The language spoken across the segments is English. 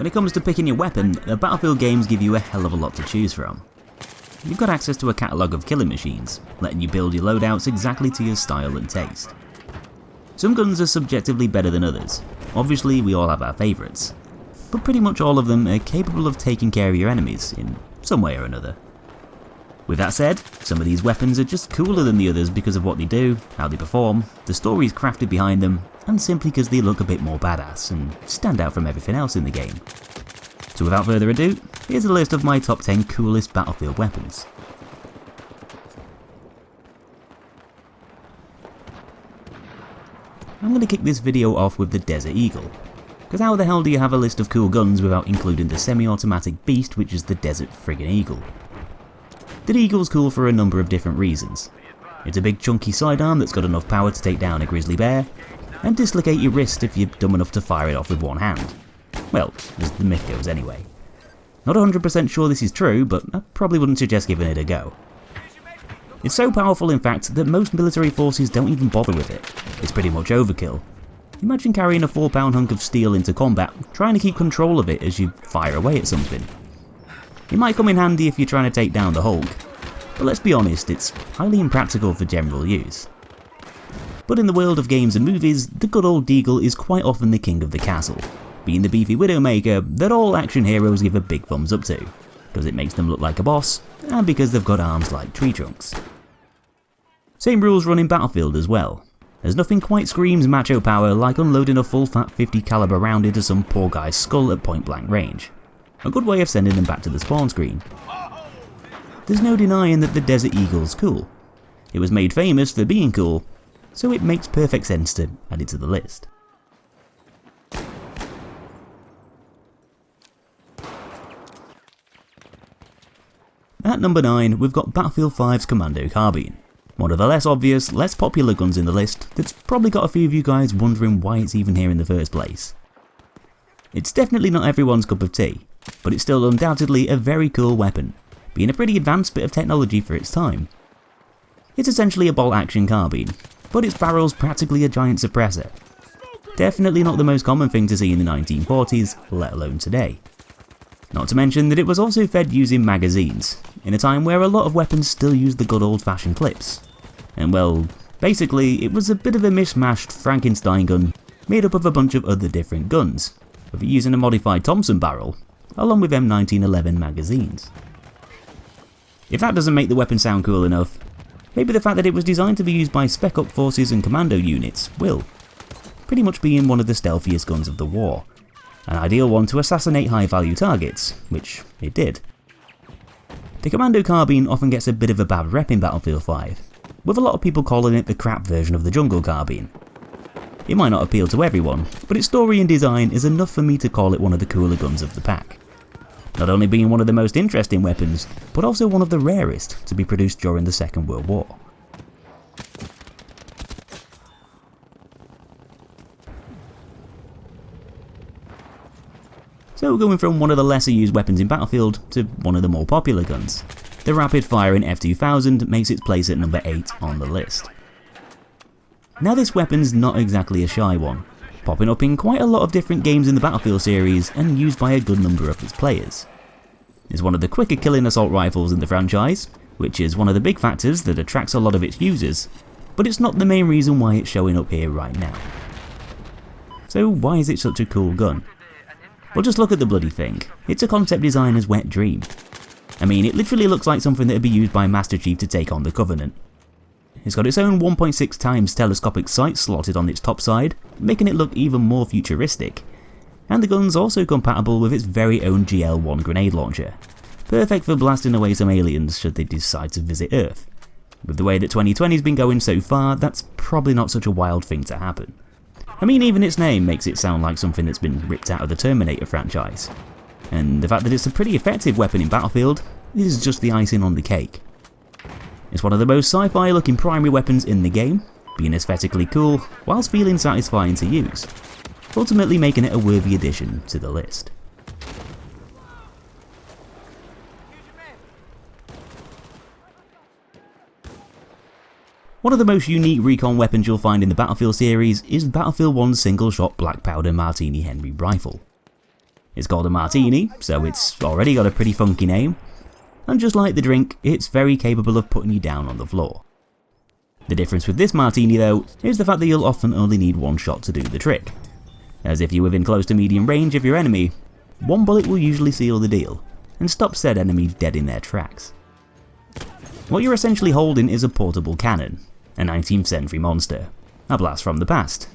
When it comes to picking your weapon, the Battlefield games give you a hell of a lot to choose from. You've got access to a catalogue of killing machines, letting you build your loadouts exactly to your style and taste. Some guns are subjectively better than others. Obviously, we all have our favourites, but pretty much all of them are capable of taking care of your enemies in some way or another. With that said, some of these weapons are just cooler than the others because of what they do, how they perform, the stories crafted behind them, and simply because they look a bit more badass and stand out from everything else in the game. So without further ado, here's a list of my top 10 coolest Battlefield weapons. I'm going to kick this video off with the Desert Eagle, because how the hell do you have a list of cool guns without including the semi-automatic beast which is the Desert friggin' Eagle? The Eagle's cool for a number of different reasons. It's a big chunky sidearm that's got enough power to take down a grizzly bear, and dislocate your wrist if you're dumb enough to fire it off with one hand. Well, as the myth goes anyway. Not 100% sure this is true, but I probably wouldn't suggest giving it a go. It's so powerful in fact that most military forces don't even bother with it. It's pretty much overkill. Imagine carrying a 4-pound hunk of steel into combat, trying to keep control of it as you fire away at something. It might come in handy if you're trying to take down the Hulk, but let's be honest, it's highly impractical for general use. But in the world of games and movies, the good old Eagle is quite often the king of the castle, being the beefy Widowmaker that all action heroes give a big thumbs up to, because it makes them look like a boss, and because they've got arms like tree trunks. Same rules run in Battlefield as well, as nothing quite screams macho power like unloading a full fat 50 caliber round into some poor guy's skull at point blank range. A good way of sending them back to the spawn screen. There's no denying that the Desert Eagle's cool. It was made famous for being cool, so it makes perfect sense to add it to the list. At number 9, we've got Battlefield 5's Commando Carbine. One of the less obvious, less popular guns in the list that's probably got a few of you guys wondering why it's even here in the first place. It's definitely not everyone's cup of tea, but it's still undoubtedly a very cool weapon, being a pretty advanced bit of technology for its time. It's essentially a bolt-action carbine, but its barrel's practically a giant suppressor. Definitely not the most common thing to see in the 1940s, let alone today. Not to mention that it was also fed using magazines, in a time where a lot of weapons still use the good old-fashioned clips. And well, basically it was a bit of a mishmashed Frankenstein gun made up of a bunch of other different guns, with it using a modified Thompson barrel, along with M1911 magazines. If that doesn't make the weapon sound cool enough, maybe the fact that it was designed to be used by Spec Op forces and commando units will, pretty much being one of the stealthiest guns of the war. An ideal one to assassinate high-value targets, which it did. The Commando Carbine often gets a bit of a bad rep in Battlefield 5, with a lot of people calling it the crap version of the Jungle Carbine. It might not appeal to everyone, but its story and design is enough for me to call it one of the cooler guns of the pack. Not only being one of the most interesting weapons, but also one of the rarest to be produced during the Second World War. So going from one of the lesser used weapons in Battlefield to one of the more popular guns, the rapid firing F2000 makes its place at number 8 on the list. Now this weapon's not exactly a shy one, popping up in quite a lot of different games in the Battlefield series and used by a good number of its players. It's one of the quicker killing assault rifles in the franchise, which is one of the big factors that attracts a lot of its users, but it's not the main reason why it's showing up here right now. So why is it such a cool gun? Well, just look at the bloody thing. It's a concept designer's wet dream. I mean, it literally looks like something that would be used by Master Chief to take on the Covenant. It's got its own 1.6 times telescopic sight slotted on its top side, making it look even more futuristic. And the gun's also compatible with its very own GL-1 grenade launcher, perfect for blasting away some aliens should they decide to visit Earth. With the way that 2020's been going so far, that's probably not such a wild thing to happen. I mean, even its name makes it sound like something that's been ripped out of the Terminator franchise. And the fact that it's a pretty effective weapon in Battlefield is just the icing on the cake. It's one of the most sci-fi looking primary weapons in the game, being aesthetically cool whilst feeling satisfying to use, ultimately making it a worthy addition to the list. One of the most unique recon weapons you'll find in the Battlefield series is Battlefield 1's single-shot black powder Martini-Henry rifle. It's called a martini, so it's already got a pretty funky name, and just like the drink, it's very capable of putting you down on the floor. The difference with this martini though, is the fact that you'll often only need one shot to do the trick, as if you're within close to medium range of your enemy, one bullet will usually seal the deal, and stop said enemy dead in their tracks. What you're essentially holding is a portable cannon, a 19th century monster, a blast from the past,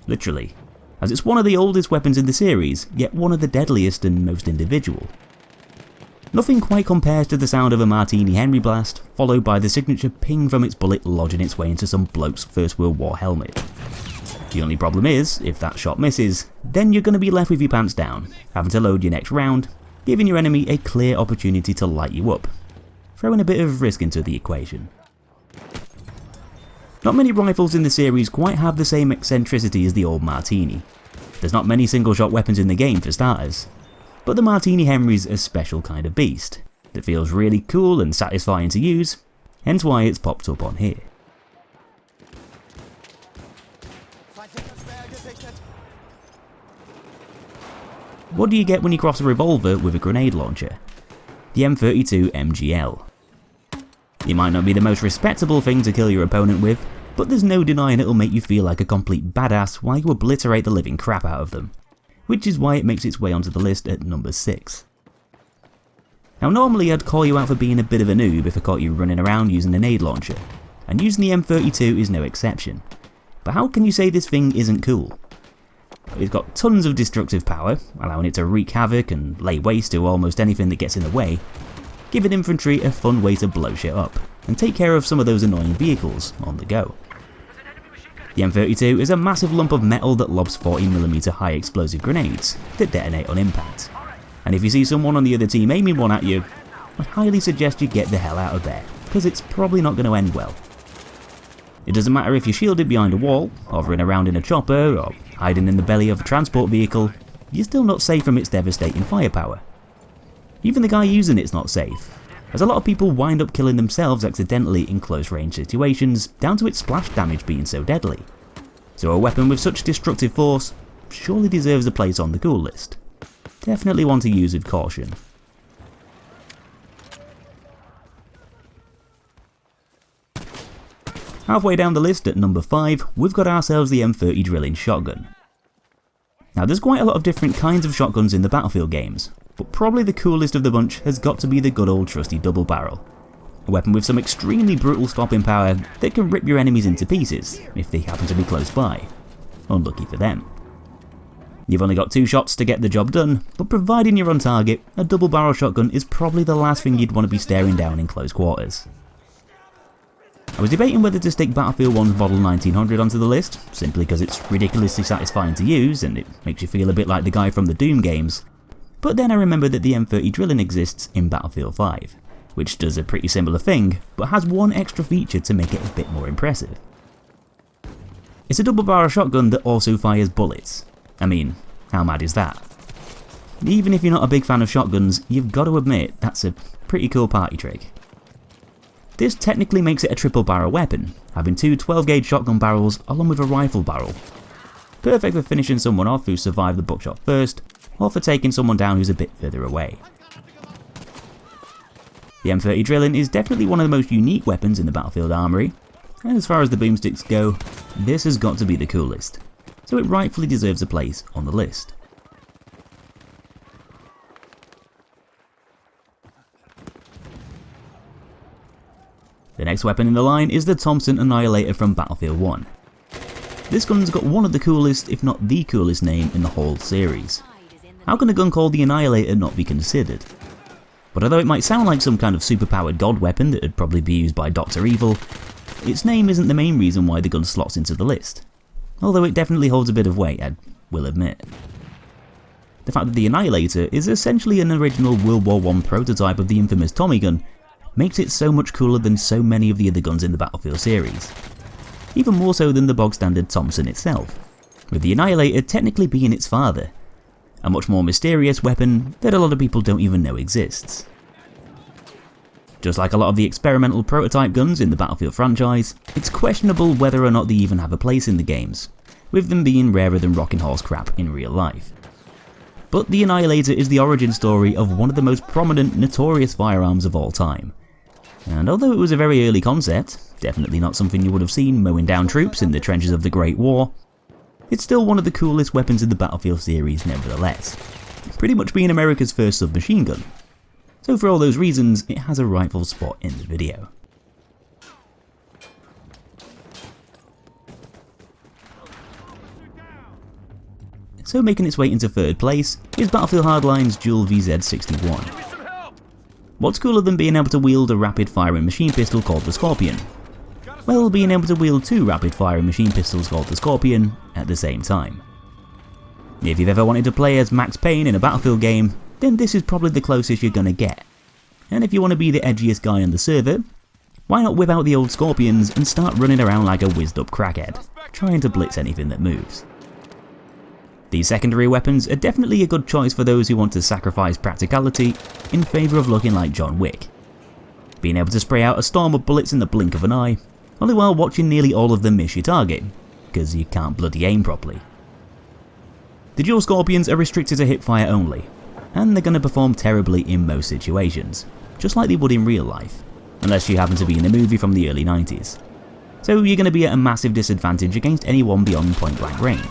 literally, as it's one of the oldest weapons in the series, yet one of the deadliest and most individual. Nothing quite compares to the sound of a MARTINI-HENRY blast, followed by the signature ping from its bullet lodging its way into some bloke's First World War helmet. The only problem is, if that shot misses, then you're going to be left with your pants down, having to load your next round, giving your enemy a clear opportunity to light you up, throwing a bit of risk into the equation. Not many rifles in the series quite have the same eccentricity as the old Martini. There's not many single shot weapons in the game for starters, but the Martini-HENRY's a special kind of beast that feels really cool and satisfying to use, hence why it's popped up on here. What do you get when you cross a revolver with a grenade launcher? The M32 MGL. It might not be the most respectable thing to kill your opponent with, but there's no denying it'll make you feel like a complete badass while you obliterate the living crap out of them, which is why it makes its way onto the list at number 6. Now normally I'd call you out for being a bit of a noob if I caught you running around using a nade launcher, and using the M32 is no exception. But how can you say this thing isn't cool? It's got tons of destructive power, allowing it to wreak havoc and lay waste to almost anything that gets in the way, giving infantry a fun way to blow shit up, and take care of some of those annoying vehicles on the go. The M32 is a massive lump of metal that lobs 40mm high explosive grenades that detonate on impact, and if you see someone on the other team aiming one at you, I'd highly suggest you get the hell out of there, because it's probably not going to end well. It doesn't matter if you're shielded behind a wall, hovering around in a chopper, or hiding in the belly of a transport vehicle, you're still not safe from its devastating firepower. Even the guy using it's not safe, as a lot of people wind up killing themselves accidentally in close range situations down to its splash damage being so deadly. So a weapon with such destructive force surely deserves a place on the cool list. Definitely one to use with caution. Halfway down the list at number 5, we've got ourselves the M30 drilling shotgun. Now there's quite a lot of different kinds of shotguns in the Battlefield games, but probably the coolest of the bunch has got to be the good old trusty double barrel. A weapon with some extremely brutal stopping power that can rip your enemies into pieces if they happen to be close by. Unlucky for them. You've only got 2 shots to get the job done, but providing you're on target, a double barrel shotgun is probably the last thing you'd want to be staring down in close quarters. I was debating whether to stick Battlefield 1's Model 1900 onto the list, simply because it's ridiculously satisfying to use and it makes you feel a bit like the guy from the Doom games, but then I remembered that the M30 drilling exists in Battlefield 5, which does a pretty similar thing, but has one extra feature to make it a bit more impressive. It's a double barrel shotgun that also fires bullets. I mean, how mad is that? Even if you're not a big fan of shotguns, you've got to admit that's a pretty cool party trick. This technically makes it a triple barrel weapon, having 2 12-gauge shotgun barrels along with a rifle barrel. Perfect for finishing someone off who survived the buckshot first, or for taking someone down who's a bit further away. The M30 drilling is definitely one of the most unique weapons in the Battlefield armoury, and as far as the boomsticks go, this has got to be the coolest, so it rightfully deserves a place on the list. The next weapon in the line is the Thompson Annihilator from Battlefield 1. This gun's got one of the coolest, if not the coolest name in the whole series. How can a gun called the Annihilator not be considered? But although it might sound like some kind of superpowered god weapon that would probably be used by Dr. Evil, its name isn't the main reason why the gun slots into the list. Although it definitely holds a bit of weight, I will admit. The fact that the Annihilator is essentially an original World War I prototype of the infamous Tommy gun makes it so much cooler than so many of the other guns in the Battlefield series. Even more so than the bog standard Thompson itself, with the Annihilator technically being its father. A much more mysterious weapon that a lot of people don't even know exists. Just like a lot of the experimental prototype guns in the Battlefield franchise, it's questionable whether or not they even have a place in the games, with them being rarer than rocking horse crap in real life. But the Annihilator is the origin story of one of the most prominent, notorious firearms of all time. And although it was a very early concept, definitely not something you would have seen mowing down troops in the trenches of the Great War, it's still one of the coolest weapons in the Battlefield series nevertheless, pretty much being America's first submachine gun. So for all those reasons, it has a rightful spot in the video. So making its way into third place is Battlefield Hardline's dual VZ61. What's cooler than being able to wield a rapid firing machine pistol called the Scorpion? Well, being able to wield two rapid firing machine pistols called the Scorpion at the same time. If you've ever wanted to play as Max Payne in a Battlefield game, then this is probably the closest you're gonna get. And if you want to be the edgiest guy on the server, why not whip out the old Scorpions and start running around like a whizzed up crackhead, trying to blitz anything that moves. These secondary weapons are definitely a good choice for those who want to sacrifice practicality in favour of looking like John Wick. Being able to spray out a storm of bullets in the blink of an eye, only while watching nearly all of them miss your target, because you can't bloody aim properly. The dual Scorpions are restricted to hipfire only, and they're going to perform terribly in most situations, just like they would in real life, unless you happen to be in a movie from the early 90s. So you're going to be at a massive disadvantage against anyone beyond point blank range.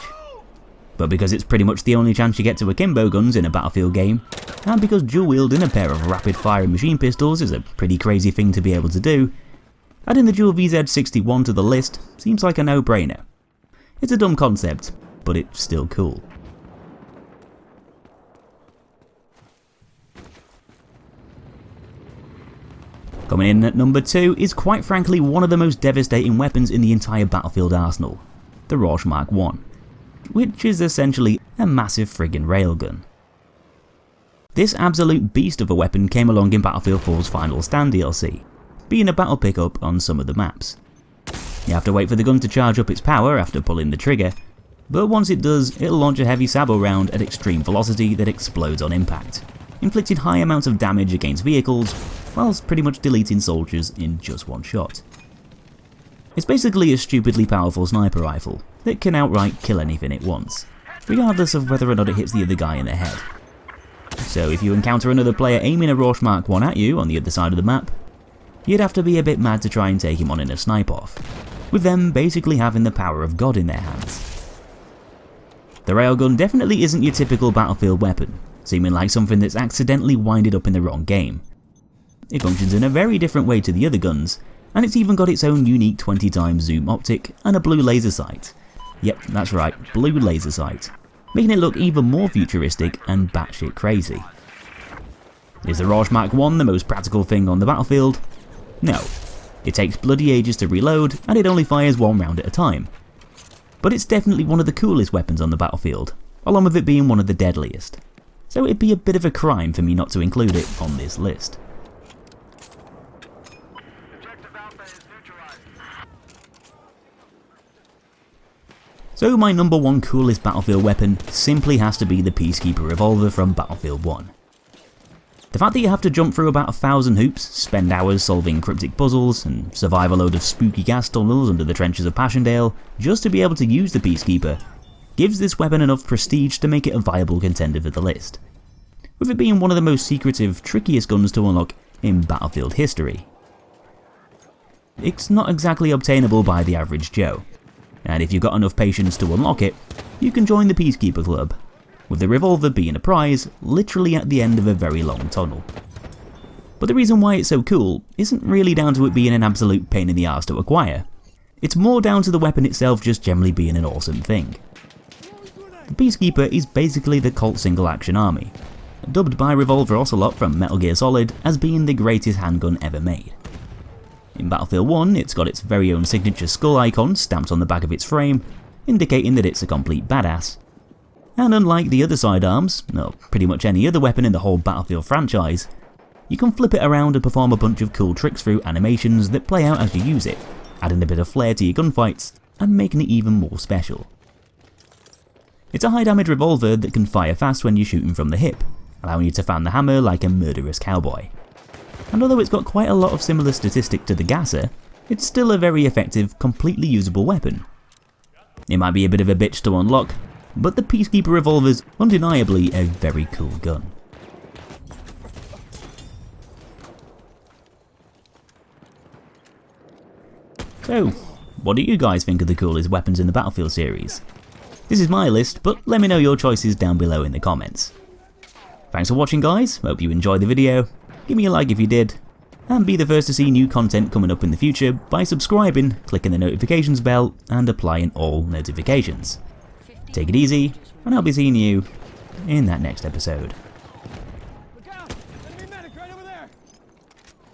But because it's pretty much the only chance you get to akimbo guns in a Battlefield game, and because dual wielding a pair of rapid firing machine pistols is a pretty crazy thing to be able to do, adding the dual VZ61 to the list seems like a no-brainer. It's a dumb concept, but it's still cool. Coming in at number 2 is quite frankly one of the most devastating weapons in the entire Battlefield arsenal, the Rorsch Mark 1. Which is essentially a massive friggin' railgun. This absolute beast of a weapon came along in Battlefield 4's Final Stand DLC, being a battle pickup on some of the maps. You have to wait for the gun to charge up its power after pulling the trigger, but once it does, it'll launch a heavy sabot round at extreme velocity that explodes on impact, inflicting high amounts of damage against vehicles, whilst pretty much deleting soldiers in just one shot. It's basically a stupidly powerful sniper rifle that can outright kill anything it wants, regardless of whether or not it hits the other guy in the head. So if you encounter another player aiming a Rorsch Mark 1 at you on the other side of the map, you'd have to be a bit mad to try and take him on in a snipe-off, with them basically having the power of God in their hands. The railgun definitely isn't your typical Battlefield weapon, seeming like something that's accidentally winded up in the wrong game. It functions in a very different way to the other guns, and it's even got its own unique 20x zoom optic and a blue laser sight. Yep, that's right, blue laser sight, making it look even more futuristic and batshit crazy. Is the Rorsch Mark 1 the most practical thing on the battlefield? No. It takes bloody ages to reload, and it only fires one round at a time. But it's definitely one of the coolest weapons on the battlefield, along with it being one of the deadliest. So it'd be a bit of a crime for me not to include it on this list. So my number 1 coolest Battlefield weapon simply has to be the Peacekeeper revolver from Battlefield 1. The fact that you have to jump through about 1,000 hoops, spend hours solving cryptic puzzles, and survive a load of spooky gas tunnels under the trenches of Passchendaele just to be able to use the Peacekeeper gives this weapon enough prestige to make it a viable contender for the list, with it being one of the most secretive, trickiest guns to unlock in Battlefield history. It's not exactly obtainable by the average Joe, and if you've got enough patience to unlock it, you can join the Peacekeeper Club, with the revolver being a prize literally at the end of a very long tunnel. But the reason why it's so cool isn't really down to it being an absolute pain in the arse to acquire. It's more down to the weapon itself just generally being an awesome thing. The Peacekeeper is basically the Colt single action army, dubbed by Revolver Ocelot from Metal Gear Solid as being the greatest handgun ever made. In Battlefield 1, it's got its very own signature skull icon stamped on the back of its frame, indicating that it's a complete badass. And unlike the other sidearms, or pretty much any other weapon in the whole Battlefield franchise, you can flip it around and perform a bunch of cool tricks through animations that play out as you use it, adding a bit of flair to your gunfights and making it even more special. It's a high damage revolver that can fire fast when you're shooting from the hip, allowing you to fan the hammer like a murderous cowboy. And although it's got quite a lot of similar statistics to the Gasser, it's still a very effective, completely usable weapon. It might be a bit of a bitch to unlock, but the Peacekeeper revolver's undeniably a very cool gun. So, what do you guys think are the coolest weapons in the Battlefield series? This is my list, but let me know your choices down below in the comments. Thanks for watching guys, hope you enjoyed the video, give me a like if you did, and be the first to see new content coming up in the future by subscribing, clicking the notifications bell, and applying all notifications. Take it easy, and I'll be seeing you in that next episode.